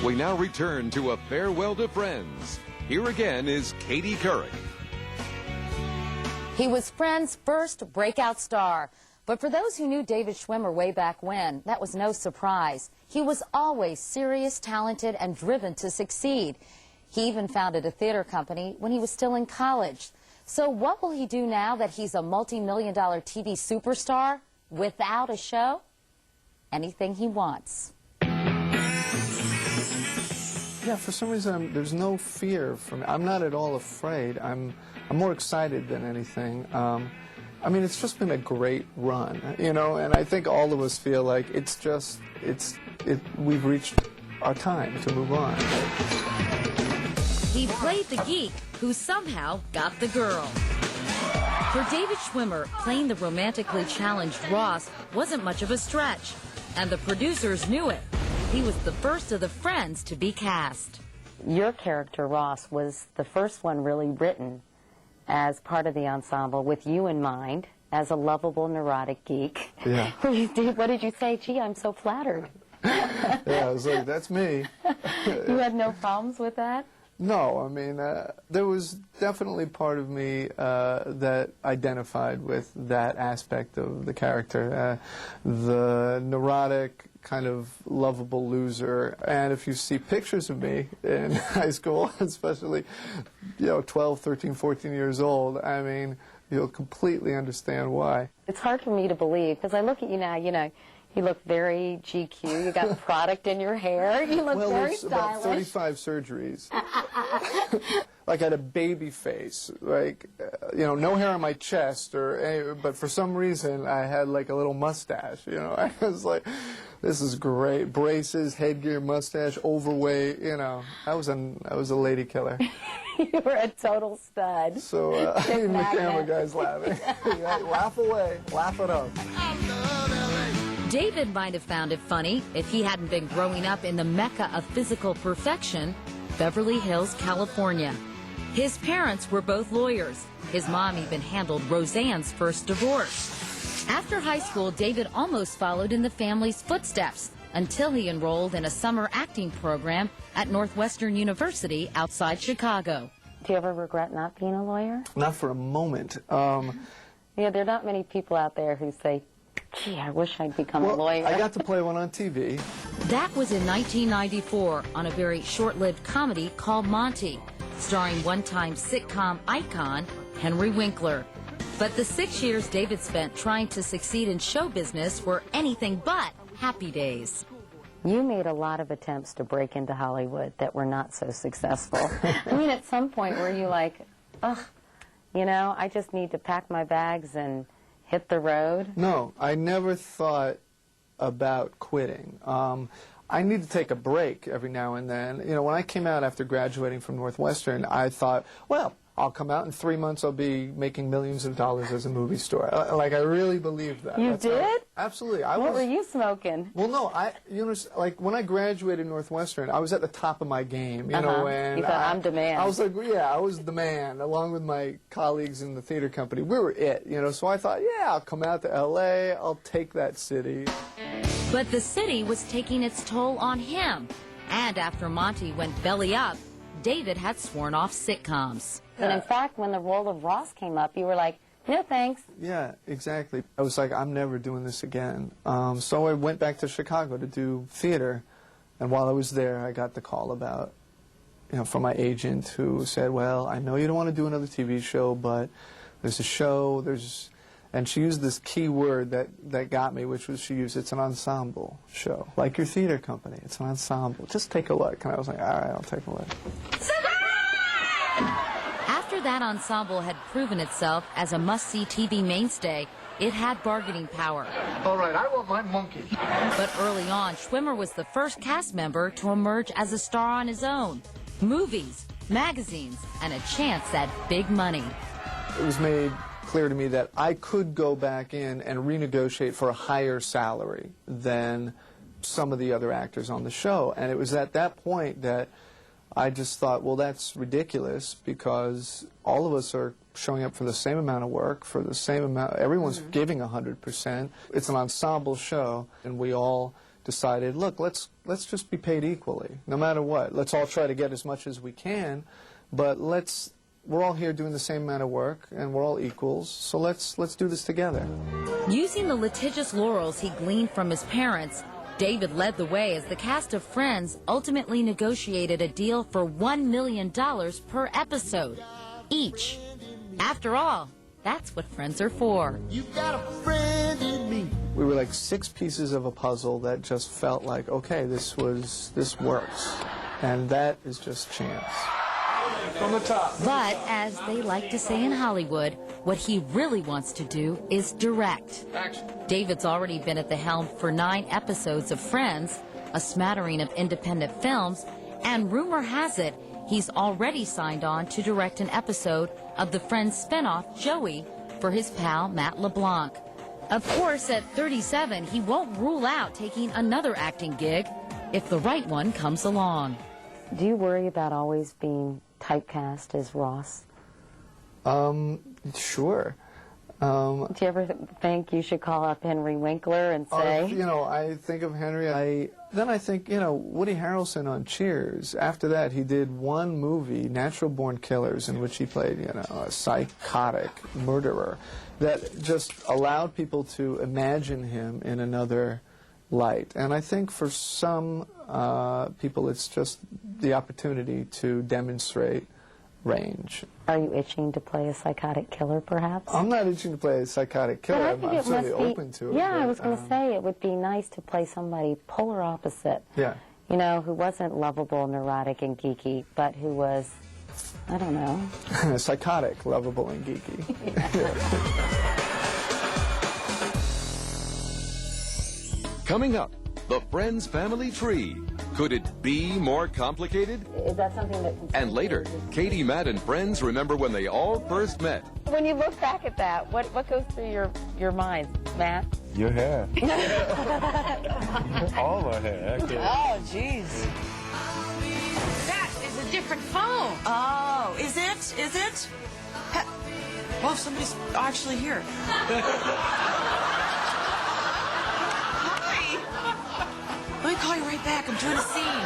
We now return to A Farewell to Friends. Here again is Katie Couric. He was Friends' first breakout star. But for those who knew David Schwimmer way back when, that was no surprise. He was always serious, talented, and driven to succeed. He even founded a theater company when he was still in college. So what will he do now that he's a multi-million-dollar TV superstar without a show? Anything he wants. Yeah, for some reason, there's no fear for me. I'm not at all afraid. I'm more excited than anything. I mean, it's just been a great run, you know, and I think all of us feel like we've reached our time to move on. He played the geek who somehow got the girl. For David Schwimmer, playing the romantically challenged Ross wasn't much of a stretch, and the producers knew it. He was the first of the Friends to be cast. Your character, Ross, was the first one really written as part of the ensemble with you in mind, as a lovable, neurotic geek. Yeah. What did you say? Gee, I'm so flattered. Yeah, I was like, that's me. You had no problems with that? No, I mean, there was definitely part of me that identified with that aspect of the character, the neurotic, kind of lovable loser. And if you see pictures of me in high school, especially, 12, 13, 14 years old, I mean, you'll completely understand why. It's hard for me to believe, because I look at you now, you look very GQ. You got product in your hair. You look very stylish. Well, about 35 surgeries. Like I had a baby face, like, no hair on my chest, but for some reason I had like a little mustache, I was like, this is great. Braces, headgear, mustache, overweight, I was a lady killer. You were a total stud. So, even the camera guy's laughing. Laugh away, laugh it up. David might have found it funny if he hadn't been growing up in the mecca of physical perfection, Beverly Hills, California. His parents were both lawyers. His mom even handled Roseanne's first divorce. After high school, David almost followed in the family's footsteps until he enrolled in a summer acting program at Northwestern University outside Chicago. Do you ever regret not being a lawyer? Not for a moment. Yeah, there are not many people out there who say, gee, I wish I'd become a lawyer. I got to play one on TV. That was in 1994 on a very short-lived comedy called Monty, starring one-time sitcom icon Henry Winkler. But the 6 years David spent trying to succeed in show business were anything but happy days. You made a lot of attempts to break into Hollywood that were not so successful. I mean, at some point were you like, ugh, I just need to pack my bags and hit the road? No, I never thought about quitting. I need to take a break every now and then. When I came out after graduating from Northwestern, I thought, well, I'll come out in 3 months, I'll be making millions of dollars as a movie star. Like, I really believed that. You did? Absolutely. What were you smoking? Well, no, like, when I graduated Northwestern, I was at the top of my game, and you thought, I'm the man. I was like, yeah, I was the man, along with my colleagues in the theater company. We were it, so I thought, yeah, I'll come out to L.A., I'll take that city. But the city was taking its toll on him. And after Monty went belly up, David had sworn off sitcoms. And in fact, when the role of Ross came up, you were like, no thanks. Yeah, exactly. I was like, I'm never doing this again. So I went back to Chicago to do theater. And while I was there, I got the call about, from my agent who said, well, I know you don't want to do another TV show, but there's a show, and she used this key word that got me, which was it's an ensemble show. Like your theater company, it's an ensemble. Just take a look. And I was like, all right, I'll take a look. After that ensemble had proven itself as a must-see TV mainstay, it had bargaining power. All right, I want my monkey. But early on, Schwimmer was the first cast member to emerge as a star on his own. Movies, magazines, and a chance at big money. It was made clear to me that I could go back in and renegotiate for a higher salary than some of the other actors on the show. And it was at that point that I just thought, well, that's ridiculous, because all of us are showing up for the same amount of work, for the same amount, everyone's giving 100%. It's an ensemble show, and we all decided, look, let's just be paid equally, no matter what. Let's all try to get as much as we can, but we're all here doing the same amount of work, and we're all equals, so let's do this together. Using the litigious laurels he gleaned from his parents, David led the way as the cast of Friends ultimately negotiated a deal for $1 million per episode, each. After all, that's what friends are for. You've got a friend in me. We were like 6 pieces of a puzzle that just felt like, okay, this works, and that is just chance. From the top. But, as they like to say in Hollywood, what he really wants to do is direct. Action. David's already been at the helm for 9 episodes of Friends, a smattering of independent films, and rumor has it he's already signed on to direct an episode of the Friends spinoff, Joey, for his pal Matt LeBlanc. Of course, at 37, he won't rule out taking another acting gig if the right one comes along. Do you worry about always being typecast as Ross? Sure. Do you ever think you should call up Henry Winkler and say? You know, I think of Henry, then I think, you know, Woody Harrelson on Cheers. After that, he did one movie, Natural Born Killers, in which he played, you know, a psychotic murderer that just allowed people to imagine him in another light. And I think for some people, it's just the opportunity to demonstrate range. Are you itching to play a psychotic killer, perhaps? I'm not itching to play a psychotic killer. But I I'm think it certainly must be, open to it. yeah, I but, was going to say it would be nice to play somebody polar opposite. Yeah. You know, who wasn't lovable, neurotic, and geeky, but who was, I don't know. Psychotic, lovable, and geeky. Coming up, the Friends family tree. Could it be more complicated? Is that something that... And later, Katie, Matt, and friends remember when they all first met. When you look back at that, what goes through your mind, Matt? Your hair. All my hair, actually. Oh, jeez. That is a different phone. Oh, is it? Is it? Well, somebody's actually here. Hi. Let me call you right back. I'm doing a scene.